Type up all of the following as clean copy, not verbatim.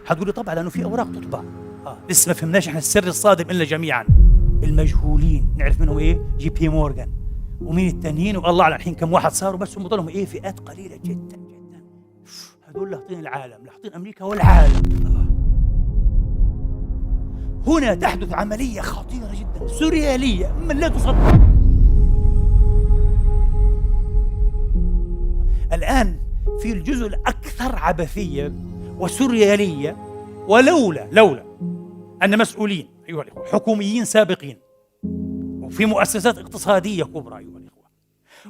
حتقول لي طبعا لانه في اوراق تطبع. لسه ما فهمناش احنا السر الصادم الا جميعا. المجهولين نعرف منهم ايه؟ جي بي مورغان ومين التانيين والله اعلم الحين كم واحد صاروا، بس هم ضلهم ايه؟ فئات قليله جدا جدا. هذول لاحطين العالم، لاحطين امريكا والعالم. هنا تحدث عمليه خطيره جدا سورياليه من لا تصدق. الان في الجزء الاكثر عبثيه وسورياليه، ولولا ان مسؤولين ايها الاخوه حكوميين سابقين وفي مؤسسات اقتصاديه كبرى ايها الاخوه،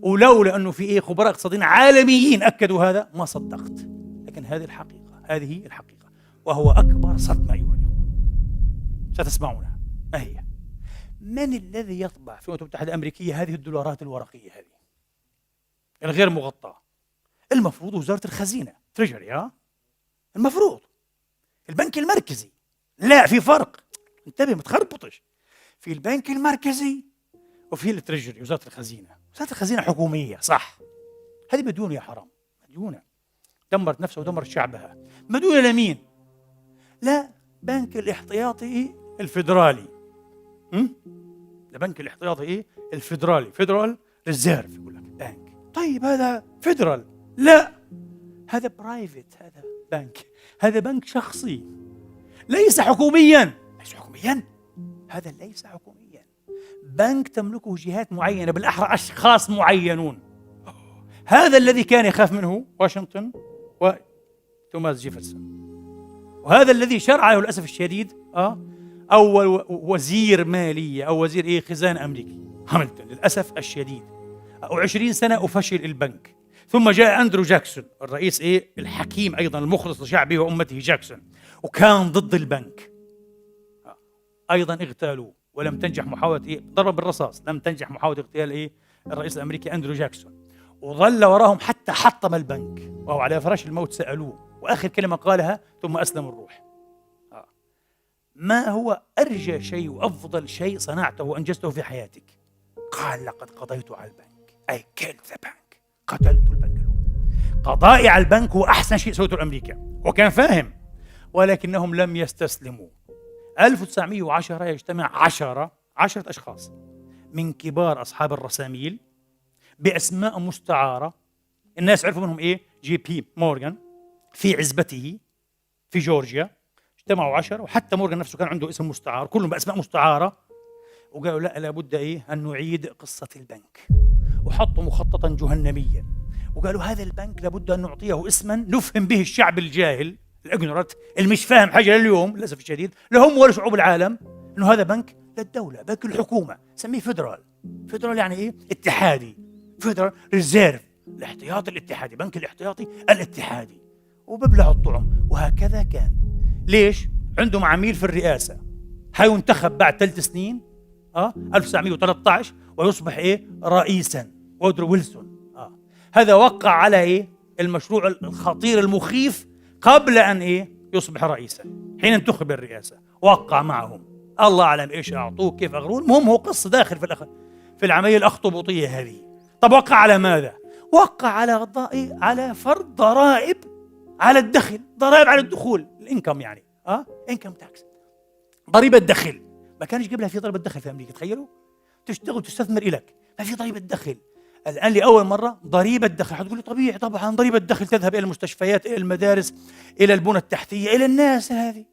ولولا انه في خبراء اقتصاديين عالميين اكدوا هذا ما صدقت. لكن هذه الحقيقه، هذه الحقيقه، وهو اكبر صدمه ايها الاخوه ستسمعونها. ما هي؟ من الذي يطبع في الولايات المتحده الامريكيه هذه الدولارات الورقيه هذه الغير مغطاه؟ المفروض وزاره الخزينه، تريجري. المفروض البنك المركزي. لا، في فرق، انتبه ما تخربطش. في البنك المركزي وفي التريجري، وزاره الخزينه. وزاره الخزينه حكوميه صح، هذه مديونه يا حرام، مديونه، دمرت نفسها ودمرت شعبها. مديونه لمين؟ لا، بنك الاحتياطي الفيدرالي. البنك الاحتياطي الفيدرالي، فيدرال ريزيرف يقول لك بنك. طيب هذا فيدرال؟ لا، هذا برايفت، هذا بنك، هذا بنك شخصي ليس حكوميا. ليس حكوميا، هذا ليس حكوميا، بنك تملكه جهات معينة، بالأحرى أشخاص معينون. هذا الذي كان يخاف منه واشنطن وتوماس جيفرسون، وهذا الذي شرع له للأسف الشديد أول وزير مالية أو وزير خزانة أمريكي هاملتون، للأسف الشديد. 20 سنة وفشل البنك. ثم جاء أندرو جاكسون الرئيس الحكيم أيضا المخلص لشعبه وأمته جاكسون، وكان ضد البنك. أيضا اغتالوه ولم تنجح محاولة ضرب بالرصاص، لم تنجح محاولة اغتيال الرئيس الأمريكي أندرو جاكسون، وظل وراهم حتى حطم البنك وهو على فراش الموت. سألوه وآخر كلمة قالها ثم أسلم الروح. ما هو أرجى شيء وأفضل شيء صنعته وأنجزته في حياتك؟ قال لقد قضيت على البنك. I killed the bank. قتلت البنك. قضائي على البنك هو أحسن شيء سويته لأمريكا، وكان فاهم، ولكنهم لم يستسلموا. 1910 يجتمع 10 أشخاص من كبار أصحاب الرساميل بأسماء مستعارة، الناس عرفوا منهم جي بي مورغان في عزبته في جورجيا. اجتمعوا 10، وحتى مورغان نفسه كان عنده اسم مستعار، كلهم بأسماء مستعارة، وقالوا لا، لابد أن نعيد قصة البنك. وحطوا مخططا جهنميا وقالوا هذا البنك لابد أن نعطيه اسما نفهم به الشعب الجاهل الأجنرت اللي مش فاهم حاجة لليوم للأسف الشديد لهم ولا شعوب العالم، إنه هذا بنك للدولة، بنك الحكومة، سميه فيدرال. فيدرال يعني اتحادي، فيدرال ريزيرف، الاحتياطي الاتحادي، بنك الاحتياطي الاتحادي، وببلعوا الطعم. وهكذا كان. ليش؟ عندهم عميل في الرئاسة حينتخب بعد 3 سنين 1913 ويصبح رئيسا، وودرو ويلسون. هذا وقع على المشروع الخطير المخيف قبل أن يصبح رئيسا. حين انتخب الرئاسة وقع معهم، الله أعلم إيش أعطوه كيف أغروه. المهم هو قصة داخل في العملية الأخطبوطية هذه. طب وقع على ماذا؟ وقع على فرض ضرائب على الدخل، ضرائب على الدخول، الانكم يعني انكم تاكس، ضريبة دخل. ما كانش قبلها في ضريبة دخل في أمريكا، تخيلوا، تشتغل تستثمر إلك، ما في ضريبة دخل. الآن لأول مرة ضريبة دخل. حتقول لي طبيعي طبعا، ضريبة دخل تذهب إلى المستشفيات، إلى المدارس، إلى البنى التحتية، إلى الناس هذه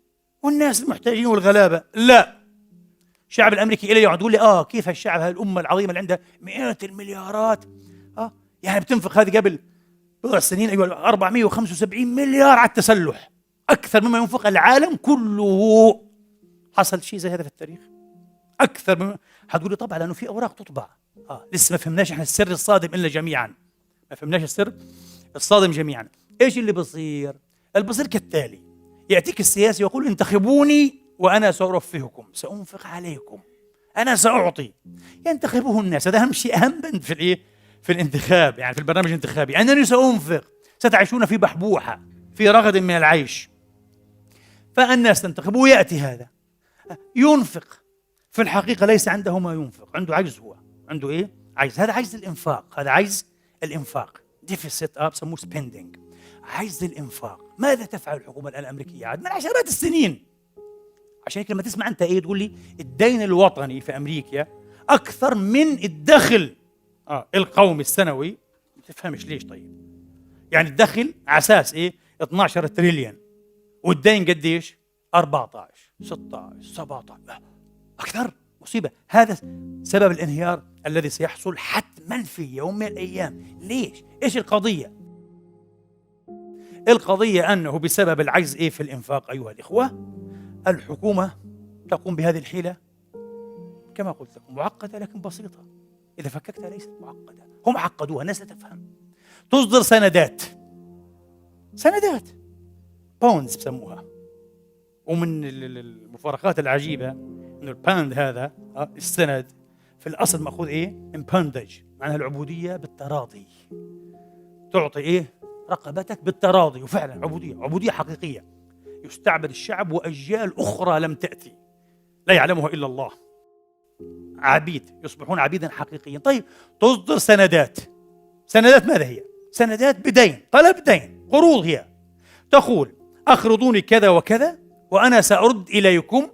والناس المحتاجين والغلابة. لا، الشعب الأمريكي إلي يقعد يقول لي كيف الشعب، هالأمة العظيمة اللي عندها مئات المليارات يعني بتنفق هذه قبل بضع سنين 475 مليار على التسلح، أكثر مما ينفق العالم كله. حصل شيء زي هذا في التاريخ؟ أكثر من. حتقول لي طبعا لأنه في أوراق تطبع. لسه ما فهمناش احنا السر الصادم إلا جميعا، ما فهمناش السر الصادم جميعا. إيش اللي بصير؟ البصير كالتالي: يأتيك السياسي ويقول انتخبوني وأنا سأرفهكم، سأنفق عليكم، أنا سأعطي. ينتخبه الناس، هذا أهم شيء، أهم بند في الانتخاب، يعني في البرنامج الانتخابي، أنني سأنفق، ستعيشون في بحبوحة، في رغد من العيش. فالناس تنتخبه، ويأتي هذا ينفق، في الحقيقة ليس عنده ما ينفق، عنده عجز، هو عنده عجز. هذا عجز الإنفاق، هذا عجز الإنفاق، ديفيسيت بسموه سبيندينج، عجز الإنفاق. ماذا تفعل الحكومة الآن الأمريكية عاد من عشرات السنين؟ عشان هيك لما تسمع أنت إيه تقول لي الدين الوطني في أمريكا أكثر من الدخل القومي السنوي، ما تفهمش ليش. طيب يعني الدخل على أساس إيه 12 تريليون والدين قديش 14 16 17 أكثر. مصيبة. هذا سبب الانهيار الذي سيحصل حتما في يوم من الأيام. ليش؟ إيش القضية؟ القضية أنه بسبب العجز في الإنفاق أيها الإخوة، الحكومة تقوم بهذه الحيلة كما قلت لكم معقدة لكن بسيطة. إذا فككتها ليست معقدة، هم عقدوها، الناس لا تفهم. تصدر سندات باوندز بسموها. ومن المفارقات العجيبة إنه الباوند هذا السند في الأصل مأخوذ من باندج، معناها العبودية بالتراضي. تعطي رقبتك بالتراضي، وفعلا عبودية حقيقية. يستعبد الشعب وأجيال أخرى لم تأتي لا يعلمها إلا الله. عبيد يصبحون عبيدا حقيقيا. طيب تصدر سندات ماذا هي؟ سندات بدين، طلب دين، قروض. هي تقول أقرضوني كذا وكذا وأنا سأرد إليكم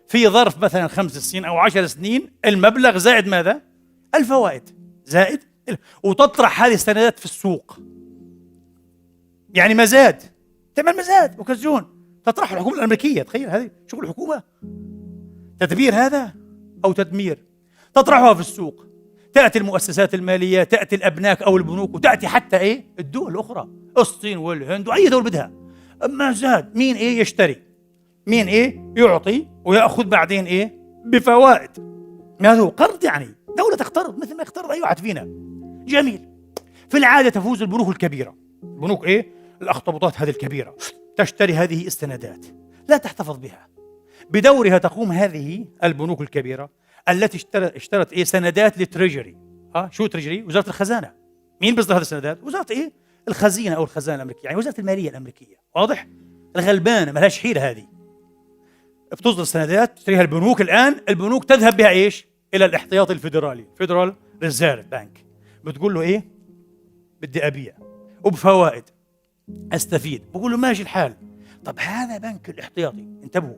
في ظرف مثلا 5 سنين أو 10 سنين المبلغ زائد ماذا؟ الفوائد زائد. وتطرح هذه السندات في السوق، يعني مزاد، تعمل مزاد وكزون تطرح الحكومة الأمريكية. تخيل هذه شغل الحكومة، تدبير هذا أو تدمير. تطرحها في السوق، تأتي المؤسسات المالية، تأتي الأبناك أو البنوك، وتأتي حتى الدول الأخرى، الصين والهند وأي دول بدها مزاد. مين يشتري، مين يعطي ويأخذ بعدين بفوائد. هذا هو قرض، يعني دولة تقترض مثل ما يقترض أي واحد فينا. جميل. في العادة تفوز البنوك الكبيرة، بنوك الأخطبوطات هذه الكبيرة، تشتري هذه السندات، لا تحتفظ بها. بدورها تقوم هذه البنوك الكبيرة التي اشترت سندات للتريجري. شو تريجري؟ وزارة الخزانة. مين بيصدر هذه السندات؟ وزارة الخزينة أو الخزانة الأمريكية، يعني وزارة المالية الأمريكية. واضح؟ الغلبانة ما لهاش حيلة هذه. بتصدر سندات تشتريها البنوك. الآن البنوك تذهب بها إلى الاحتياطي الفيدرالي، فيدرال ريزيرف بانك. بتقول له بدي أبيع وبفوائد أستفيد. بقول له ماشي الحال. طب هذا بنك الاحتياطي، انتبهوا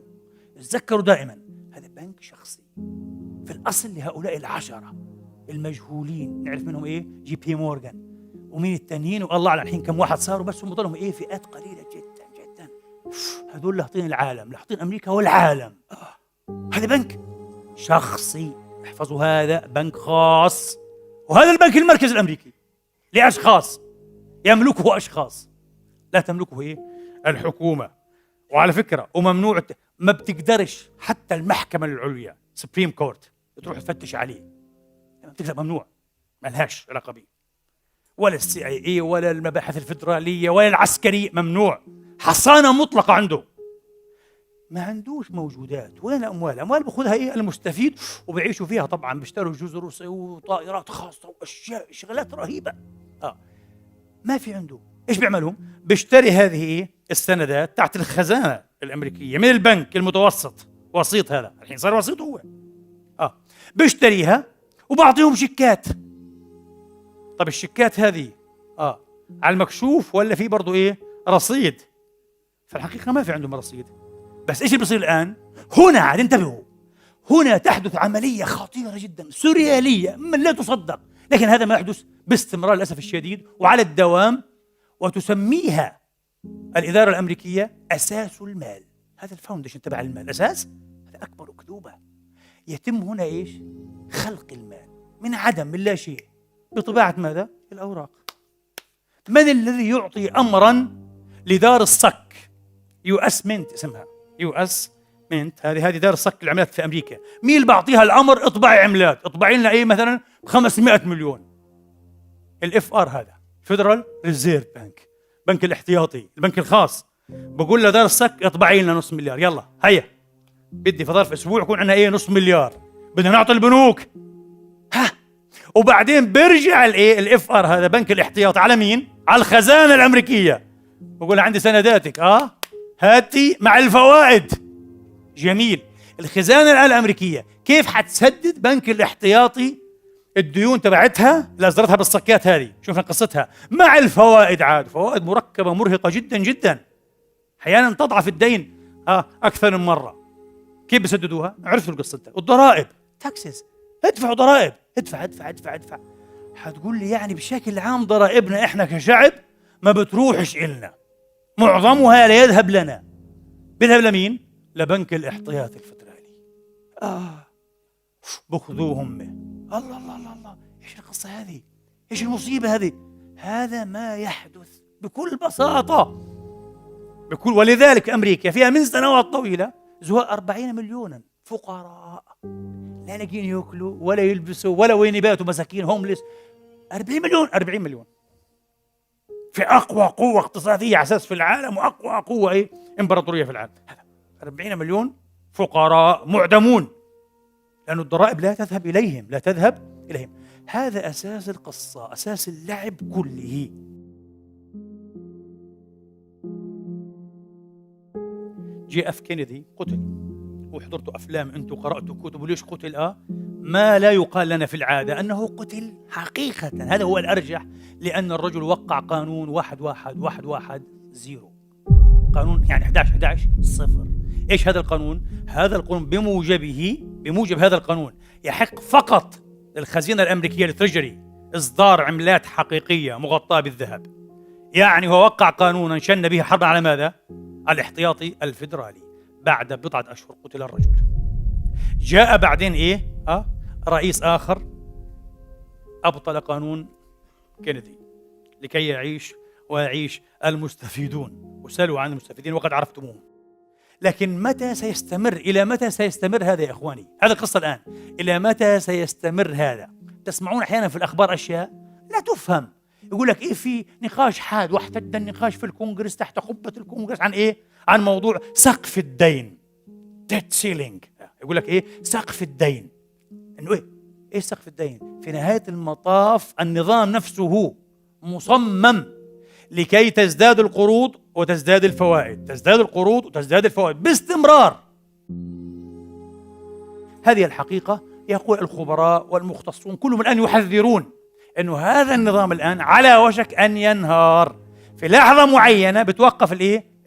تذكروا دائما هذا بنك شخصي في الأصل لهؤلاء 10 المجهولين، نعرف منهم جي بي مورغان ومين التانيين والله أعلم الحين كم واحد صاروا، بس هم ضلهم فئات قليلة جدا جدا. هذول لاحطين العالم، لاحطين أمريكا والعالم. هذا بنك شخصي، احفظوا هذا بنك خاص. وهذا البنك المركزي الأمريكي لأشخاص، يملكه أشخاص، لا تملكه الحكومة. وعلى فكرة وممنوع، ما بتقدرش حتى المحكمة العليا سبريم كورت تروح تفتش عليه، ممنوع، ما لهاش علاقة به. ولا CIA ولا المباحث الفيدرالية ولا العسكرية، ممنوع. حصانة مطلقة عنده، ما عندوش موجودات ولا أموال بأخذها المستفيد وبيعيشوا فيها. طبعا بيشتروا جزر وطائرات خاصة وأشياء شغلات رهيبة. ما في عنده. إيش بيعملهم؟ بيشتري هذه السندات تحت الخزانة الأمريكية من البنك المتوسط، وسيط. هذا الحين صار وسيط هو. بيشتريها وبعطيهم شيكات. طب الشيكات هذه على المكشوف ولا في برضو رصيد؟ فالحقيقة ما في عندهم رصيد. بس إيش اللي بيصير الآن؟ هنا عاد انتبهوا، هنا تحدث عملية خطيرة جدا سوريالية من لا تصدق، لكن هذا ما يحدث باستمرار للأسف الشديد وعلى الدوام، وتسميها الإدارة الأمريكية أساس المال. هذا الفاونديشن تبع المال، أساس. هذا أكبر أكذوبة. يتم هنا خلق المال من عدم، من لا شيء، بطباعة ماذا؟ الأوراق. من الذي يعطي أمرا لدار الصك US Mint اسمها US Mint، هذه دار الصك العملات في أمريكا. مين اللي بعطيها الأمر؟ اطبعي عملات، اطبعي لنا مثلا 500 مليون. الFR هذا فيدرال ريزيرف بانك، بنك الاحتياطي، البنك الخاص. بقول له دار الصك اطبعي لنا نص مليار، يلا هيا بدي في ظرف أسبوع يكون عندنا نص مليار، بدنا نعطي البنوك. وبعدين بيرجع الFR هذا بنك الاحتياطي على مين؟ على الخزانة الأمريكية. بقول عندي سنداتك هاتي مع الفوائد. جميل. الخزانة الأمريكية كيف حتسدد بنك الاحتياطي الديون تبعتها اللي أصدرتها بالصكات هذه، شوفنا قصتها مع الفوائد، عاد فوائد مركبة مرهقة جدا جدا، أحيانا تضعف الدين أكثر من مرة. كيف بيسددوها؟ عرفتوا القصة. الضرائب، تاكسز، ادفعوا ضرائب، ادفع ادفع ادفع ادفع. حتقول لي يعني بشكل عام ضرائبنا احنا كشعب ما بتروحش إلنا، معظمها لا يذهب لنا. بيذهب لمين؟ لبنك الاحتياطي الفدرالي. بخذوهم. الله الله الله الله، ايش القصة هذه؟ ايش المصيبة هذه؟ هذا ما يحدث بكل بساطة. ولذلك أمريكا فيها من سنوات طويلة زهاء 40 مليونا فقراء لا لاقين يأكلوا ولا يلبسوا ولا وين يباتوا، مساكين هومليس. 40 مليون، 40 مليون في أقوى قوة اقتصادية على أساس في العالم، وأقوى قوة إمبراطورية في العالم. 40 مليون فقراء معدمون، لأن الضرائب لا تذهب إليهم، لا تذهب إليهم. هذا أساس القصة، أساس اللعب كله. جي اف كينيدي قتل، وحضرتوا أفلام أنتم، قرأتوا كتب، ليش قتل؟ ما لا يقال لنا في العادة أنه قتل حقيقة، هذا هو الأرجح، لأن الرجل وقع قانون 11-1-1-0، قانون يعني 11-11-0. إيش هذا القانون؟ هذا القانون بموجب هذا القانون يحق فقط للخزينة الأمريكية التريجري إصدار عملات حقيقية مغطاة بالذهب. يعني هو وقع قانونا شن به حربا على ماذا؟ الاحتياطي الفيدرالي. بعد بضعة أشهر قتل الرجل. جاء بعدين رئيس آخر أبطل قانون كينيدي لكي يعيش المستفيدون، وسألوا عن المستفيدين وقد عرفتموهم. لكن إلى متى سيستمر هذا يا إخواني؟ هذا القصة الآن. إلى متى سيستمر هذا؟ تسمعون أحيانا في الأخبار أشياء لا تفهم، يقول لك في نقاش حاد، واحتد النقاش في الكونغرس تحت قبة الكونغرس عن عن موضوع سقف الدين، debt ceiling. يقول لك سقف الدين. إنه إيه سقف الدين؟ في نهاية المطاف النظام نفسه مصمم لكي تزداد القروض وتزداد الفوائد، تزداد القروض وتزداد الفوائد باستمرار. هذه الحقيقة. يقول الخبراء والمختصون كلهم الآن يحذرون أنه هذا النظام الآن على وشك أن ينهار. في لحظة معينة بتوقف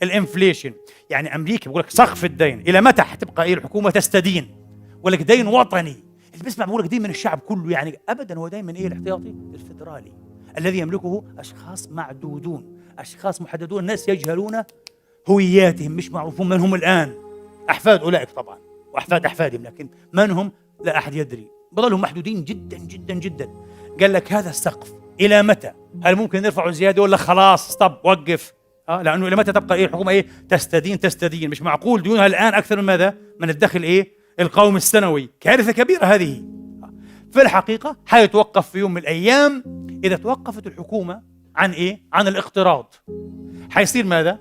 الانفليشن. يعني أمريكا بقول لك سقف الدين، إلى متى حتبقى الحكومة تستدين؟ بقول لك دين وطني، اللي بيسمع بقول لك دين من الشعب كله، يعني أبدا. هو دين من الاحتياطي الفدرالي الذي يملكه أشخاص معدودون، أشخاص محددون، الناس يجهلون هوياتهم، مش معروفون من هم الآن. أحفاد أولئك طبعا وأحفاد أحفادهم، لكن من هم لا أحد يدري، بضلهم محدودين جدا جدا جدا. قال لك هذا السقف إلى متى؟ هل ممكن نرفعه زيادة ولا خلاص ستوب وقف؟ لأنه إلى متى تبقى الحكومة تستدين؟ مش معقول ديونها الآن أكثر من ماذا؟ من الدخل القومي السنوي. كارثة كبيرة هذه. في الحقيقة حيتوقف في يوم من الأيام. إذا توقفت الحكومة عن الاقتراض حيصير ماذا؟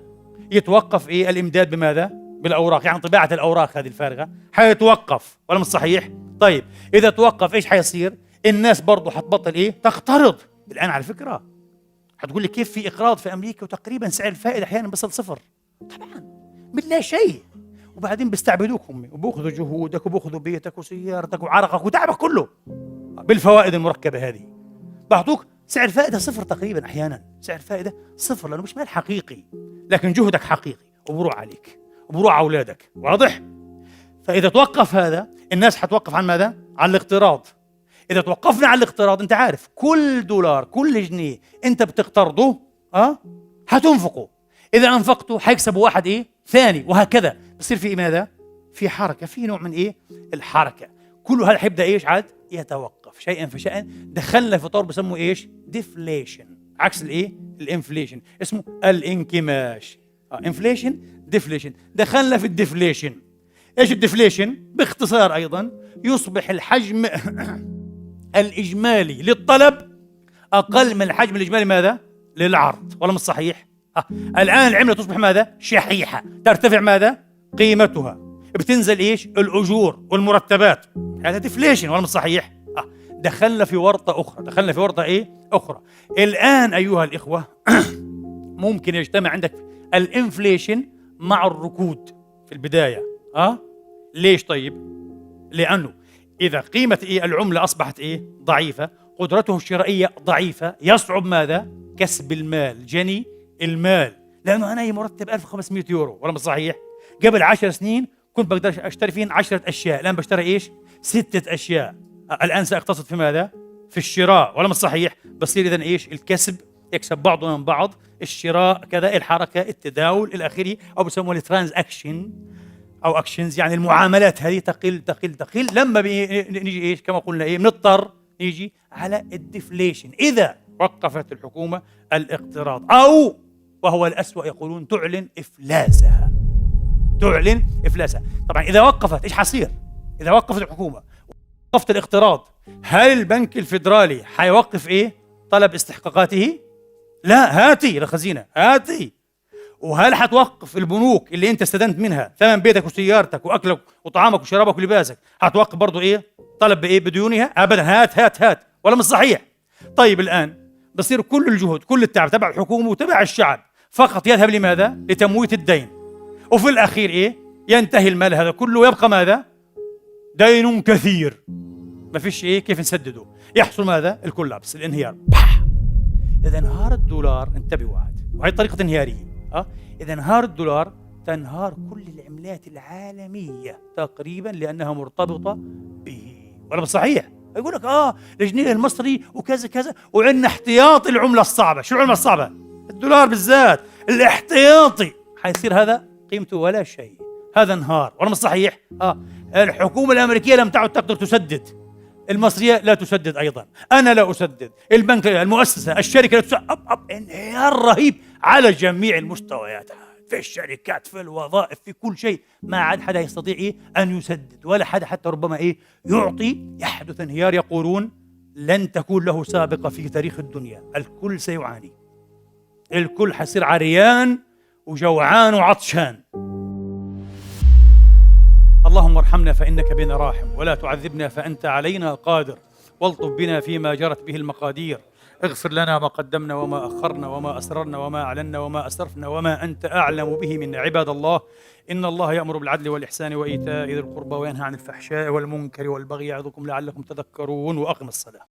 يتوقف الإمداد بماذا؟ بالأوراق، يعني طباعة الأوراق هذه الفارغة حيتوقف، ولا مش صحيح؟ طيب إذا توقف إيش حيصير؟ الناس برضو حتبطل تقترض. الآن على فكرة حتقول لي كيف في إقراض في أمريكا وتقريبا سعر الفائدة أحيانا بيصل 0؟ طبعا من لا شيء، وبعدين بيستعبدوكم وبأخذوا جهودك وبأخذوا بيتك وسيارتك وعرقك وتعبك كله بالفوائد المركبة هذه. بعطوك سعر فائدة 0 تقريبا، أحيانا سعر فائدة 0 لأنه مش مال حقيقي، لكن جهدك حقيقي وبروع عليك وبروع على أولادك. واضح؟ فإذا توقف هذا الناس حتوقف عن ماذا؟ عن الاقتراض. إذا توقفنا عن الاقتراض أنت عارف كل دولار كل جنيه أنت بتقترضه هتنفقه. إذا أنفقته حيكسبوا واحد ثاني، وهكذا بصير في ماذا؟ في حركة، في نوع من الحركة. كل هذا حيبدأ عاد يتوقف شيئا فشيئا. دخلنا في طور بسموه ديفليشن، عكس الانفليشن، اسمه الانكماش. انفليشن ديفليشن، دخلنا في الديفليشن. ايش الديفليشن؟ باختصار أيضا يصبح الحجم الإجمالي للطلب أقل من الحجم الإجمالي ماذا؟ للعرض، ولا مش صحيح؟ الآن العملة تصبح ماذا؟ شحيحة، ترتفع ماذا؟ قيمتها، بتنزل الأجور والمرتبات. هذا ديفليشن، ولا مش صحيح؟ دخلنا في ورطة أخرى. الآن أيها الإخوة ممكن يجتمع عندك الانفليشن مع الركود في البداية. ليش طيب؟ لأنه إذا قيمة العملة أصبحت ضعيفة، قدرته الشرائية ضعيفة، يصعب ماذا؟ كسب المال، جني المال. لأنه أنا مرتب 1500 يورو، ولا مش صحيح؟ قبل 10 سنين كنت بقدر أشتري فيهن 10 أشياء، الآن بشتري 6 أشياء. الآن سأقتصد في ماذا؟ في الشراء، ولا مش صحيح؟ بصير إذن الكسب يكسب بعضنا من بعض، الشراء كذا، الحركة، التداول إلى آخره، أو بسموها الترانزاكشن أو أكشنز، يعني المعاملات هذه تقل تقل تقل. لما نيجي كما قلنا بنضطر نيجي على الديفليشن. إذا وقفت الحكومة الاقتراض، أو وهو الأسوأ يقولون تعلن إفلاسها. تعلن إفلاسها. طبعا إذا وقفت إيش حصير؟ إذا وقفت الحكومة وقفت الاقتراض، هل البنك الفيدرالي حيوقف طلب استحقاقاته؟ لا، هاتي للخزينة، هاتي. وهل حتوقف البنوك اللي انت استدنت منها ثمن بيتك وسيارتك واكلك وطعامك وشرابك ولباسك، حتوقف برضو طلب بديونها؟ ابدا، هات هات هات، ولا مش صحيح؟ طيب الان بصير كل الجهد، كل التعب تبع الحكومه وتبع الشعب فقط يذهب لماذا؟ لتمويت الدين. وفي الاخير ينتهي المال هذا كله ويبقى ماذا؟ دين كثير، ما فيش كيف نسدده. يحصل ماذا؟ الكولابس، الانهيار. اذا انهار الدولار، انتبهوا وهي طريقه انهياريه. إذا انهار الدولار تنهار كل العملات العالمية تقريبا، لأنها مرتبطة به، ولا مش صحيح؟ يقول لك الجنيه المصري وكذا كذا، وعندنا احتياطي العملة الصعبة. شو العملة الصعبة؟ الدولار بالذات، الاحتياطي حيصير هذا قيمته ولا شيء، هذا انهار، ولا مش صحيح؟ الحكومة الأمريكية لم تعد تقدر تسدد، المصرية لا تسدد أيضا، أنا لا أسدد، البنك، المؤسسة، الشركة لا تسدد. انهيار رهيب على جميع المستويات، في الشركات، في الوظائف، في كل شيء. ما عاد حدا يستطيع أن يسدد، ولا حدا حتى ربما يعطي. يحدث انهيار يقولون لن تكون له سابقة في تاريخ الدنيا. الكل سيعاني، الكل حيصير عريان وجوعان وعطشان. اللهم ارحمنا فإنك بنا راحم، ولا تعذبنا فأنت علينا قادر، والطف بنا فيما جرت به المقادير. اغفر لنا ما قدمنا وما أخرنا وما أسررنا وما أعلنا وما أسرفنا وما أنت أعلم به منا. عباد الله، إن الله يأمر بالعدل والإحسان وإيتاء ذي القربى وينهى عن الفحشاء والمنكر والبغي، يعظكم لعلكم تذكرون. وأقم الصلاة.